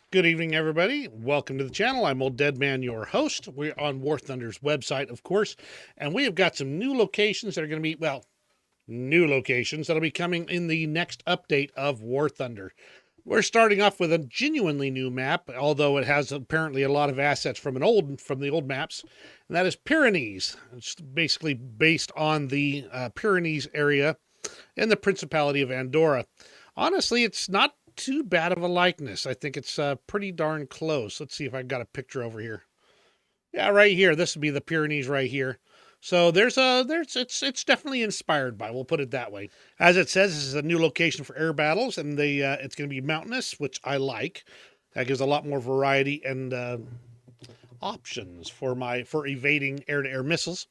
Good evening, everybody. Welcome to the channel. I'm Old Dead Man, your host. We're on War Thunder's website, of course, and we have got some new locations that are going to be, well, new locations that'll be coming in the next update of War Thunder. We're starting off with a genuinely new map, although it has apparently a lot of assets from the old maps, and that is Pyrenees. It's basically based on the Pyrenees area in the Principality of Andorra. Honestly, it's not too bad of a likeness. I think it's pretty darn close. Let's see if I got a picture over here. Yeah, right here. This would be the Pyrenees right here. So it's definitely inspired by. We'll put it that way. As it says, this is a new location for air battles, and it's going to be mountainous, which I like. That gives a lot more variety and options for evading air-to-air missiles.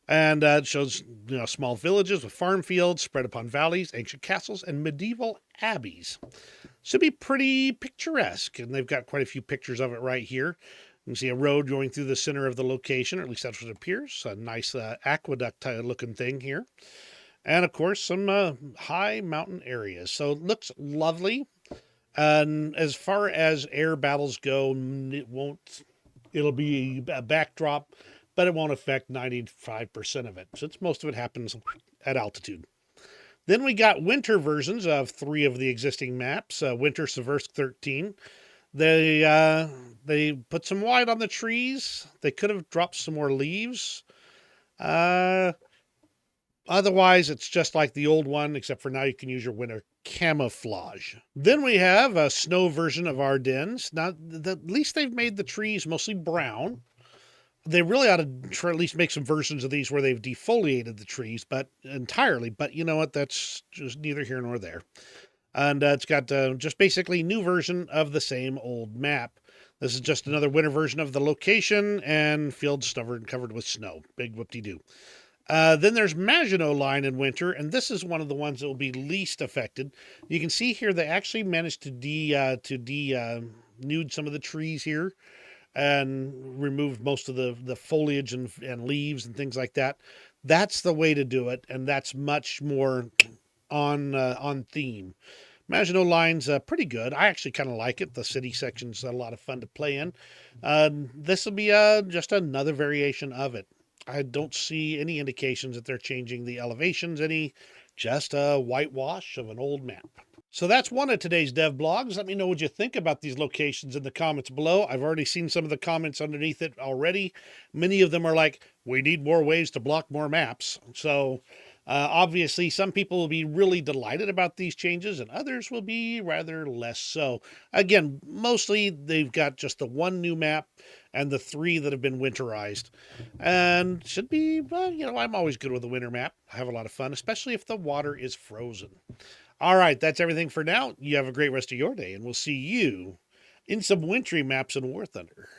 And it shows small villages with farm fields spread upon valleys, ancient castles, and medieval abbeys. Should be pretty picturesque, and they've got quite a few pictures of it right here. You can see a road going through the center of the location, or at least that's what it appears. A nice aqueduct-looking thing here. And, of course, some high mountain areas. So it looks lovely. And as far as air battles go, it'll be a backdrop, but it won't affect 95% of it, since most of it happens at altitude. Then we got winter versions of 3 of the existing maps. Winter Seversk 13. They put some white on the trees. They could have dropped some more leaves. Otherwise, it's just like the old one, except for now you can use your winter camouflage. Then we have a snow version of Ardennes. Now, at least they've made the trees mostly brown. They really ought to try at least make some versions of these where they've defoliated the trees, but entirely. But you know what? That's just neither here nor there. And it's got just basically new version of the same old map. This is just another winter version of the location and fields covered with snow. Big whoop-de-doo. Then there's Maginot Line in winter, and this is one of the ones that will be least affected. You can see here they actually managed to nude some of the trees here and removed most of the foliage and leaves and things like that. That's the way to do it, and that's much more on theme. Maginot Line's pretty good. I actually kind of like it. The city section's a lot of fun to play in. This will be just another variation of it. I don't see any indications that they're changing the elevations any, just a whitewash of an old map. So that's one of today's dev blogs. Let me know what you think about these locations in the comments below. I've already seen some of the comments underneath it already. Many of them are like, we need more ways to block more maps. So obviously some people will be really delighted about these changes and others will be rather less so. Again, mostly they've got just the one new map and the 3 that have been winterized. And should be, well, I'm always good with a winter map. I have a lot of fun, especially if the water is frozen. All right, that's everything for now. You have a great rest of your day, and we'll see you in some wintry maps in War Thunder.